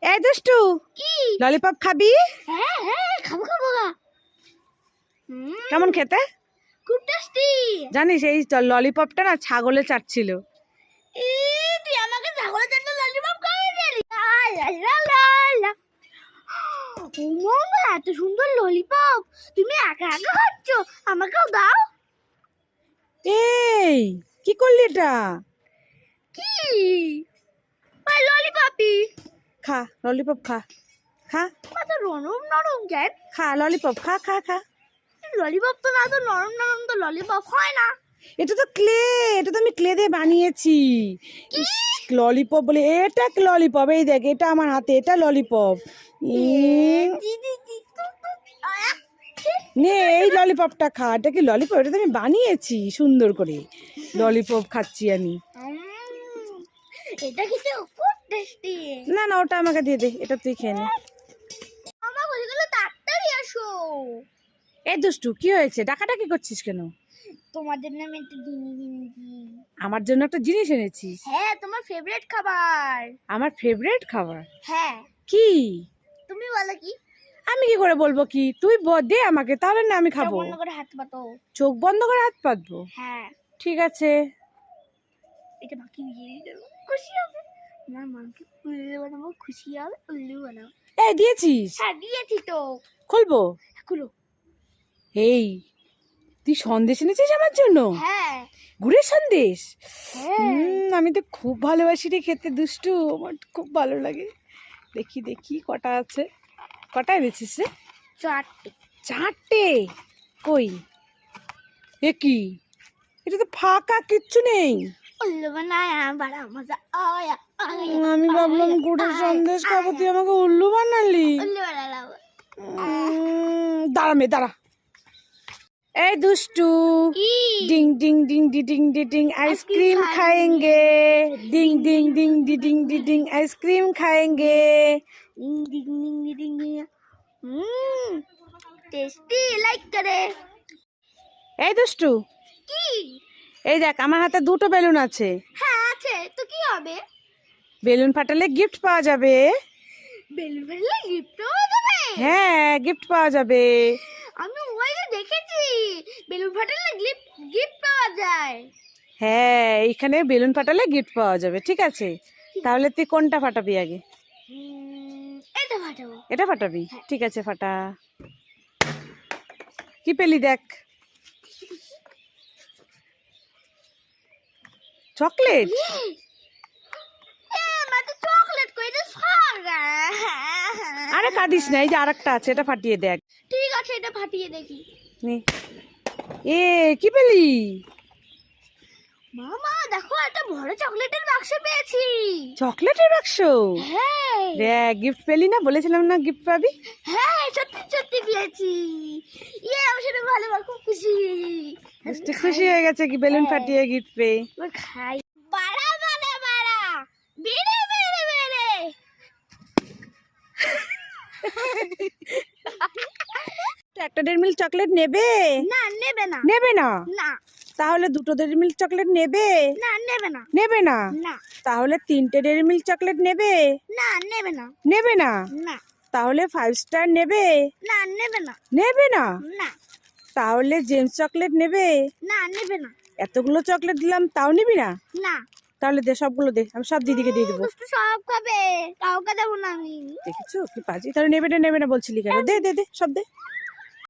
এই দুষ্টু, কি? ললিপপ খাবি? হ্যাঁ হ্যাঁ খাবো খাবো গা। কেমন খেতে খুব টেস্টি। জানিস? এই ললিপপটা না ছাগলে চাটছিল। তুই আমাকে ছাগলের জন্য ললিপপ খাওয়াই দিলি। মামা এত সুন্দর ললিপপ তুমি একা একা খাচ্ছ, আমাকেও দাও। এই কি করলি এটা? কি ওই ললিপপই খা ললিপপ, খা খা কত নরম নরম কেন? খা ললিপপ, খা খা খা। ললিপপ তো না, তো নরম নরম তো ললিপপ হয় না। এটা তো ক্লে, এটা তো আমি ক্লে দিয়ে বানিয়েছি। ললিপপ বলে এটা ললিপপ, এই দেখ এটা আমার হাতে, এটা ললিপপ। নে এই ললিপপটা খা। এটা কি ললিপপ? এটা তো আমি বানিয়েছি সুন্দর করে। ললিপপ খাচ্ছি আমি। এটা খেতে খুব টেস্টি। না না, ওটা আমাকে দিয়ে দে, এটা তুই খেয়ে নে। মামা বলে গেল তাড়াতাড়ি আসো। এই দুষ্টু, কি হয়েছে? ডাকাডাকি করছিস কেন? তোমাদের নামে একটা জিনিস এনেছি। আমার জন্য একটা জিনিস এনেছিস? হ্যাঁ, তোমার ফেভারিট খাবার। আমার ফেভারিট খাবার? হ্যাঁ। কি? তুমি বলো কি? আমি কি করে বলবো কি? তুই দে আমাকে, তাহলে না আমি খাবো। চোখ বন্ধ করে হাত পাতো। চোখ বন্ধ করে হাত পাতবো? হ্যাঁ। ঠিক আছে। এটা বাকি দিয়ে দেবো, খুশি হবে। আমার মাকে উল্লু বানাবো, খুশি হবে, উল্লু বানাবো। এই দিয়েছিস? হ্যাঁ দিয়েছি তো। খুলবো? খুলো। এই তুই সন্দেশ এনেছিস আমার জন্য? হ্যাঁ। গুড়ের সন্দেশ? হ্যাঁ। আমি তো খুব ভালোবাসি রে খেতে দুষ্টু, আমার খুব ভালো লাগে। দেখি দেখি কটা আছে। কটা এনেছিস রে? 4টে। 4টে? কই এ কি? এটা তো ফাঁকা, কিচ্ছু নেই। উল্লু বানায় বড় মজা আয়া। আমি ভাবলাম গুড়ের সন্দেশ খাবো, তুই আমাকে উল্লু বানালি। উল্লু বানালাম। দাঁড়া দাঁড়া। এই দুষ্টু, কি? Ding ding ding D ding D ding ice cream खाएंगे। डिंग डिंग डिंग डि डिंग डि डिंग आइसक्रीम खाएंगे। डिंग डिंग डिंग डिंग डिंग। टेस्टी लाइक करे। এই দুষ্টু, কি? এই দেখ আমার হাতে 2টো বেলুন আছে। হ্যাঁ আছে তো, কি হবে? বেলুন ফাটালে গিফট পাওয়া যাবে। বেলুন ফেললে গিফট পাওয়া যাবে? হ্যাঁ, গিফট পাওয়া যাবে। আমি মোবাইলে দেখেছি বেলুন ফাটালে গিফট পাওয়া যায়। হ্যাঁ, এইখানে বেলুন ফাটালে গিফট পাওয়া যাবে। ঠিক আছে, তাহলে তুই কোনটা ফাটাবি আগে? এটা ফাটাবো। এটা ফাটাবি? ঠিক আছে, ফাটা। কি পেলি দেখ? চকলেট? মানে চকলেট কই যে সাগা। আরে কাঁদিস না, এই যে আরেকটা আছে, এটা ফাটিয়ে দেখ। ঠিক আছে, এটা ফাটিয়ে দেখি। নে। এ কি পেলি? মামা দেখো, একটা বড় চকলেটের বাক্স পেয়েছি। চকলেটের বাক্স? হ্যাঁ। দেখ, গিফট পেলি না? বলেছিলাম না গিফট পাবি। হ্যাঁ সত্যি সত্যি পেয়েছি। আমি সেটা ভালো, খুব খুশি। খুশি হয়ে গেছে কি বেলুন ফাটিয়ে গিফট পেয়ে? খাই বাড়া বাড়া বাড়া, বেড়ে বেড়ে বেড়ে। একটা ডেয়ারি মিল্ক চকলেট নেবে? না নেবে না। নেবে না? না। তাহলে 2টো ডেয়ারি মিল্ক চকলেট নেবে? না নেবে না। নেবে না? না। তাহলে 3টে ডেয়ারি মিল্ক চকলেট নেবে? না নেবে না। নেবে না? না। তাহলে 5 স্টার নেবে? না নেবে না। নেবে না? না। তাহলে জেমস চকলেট নেবে? না নেবে না। এতগুলো চকলেট দিলাম তাও নিবি না? না। তাহলে দে, সবগুলো দে, আমি সব দিদিকে দিয়ে দেবো। দুষ্টু সব খাবে, কাউকে দেবো না আমি। দেখেছো কি পাজি? তাহলে নেবে না বলছিলি কেন? দে দে দে, সব দে।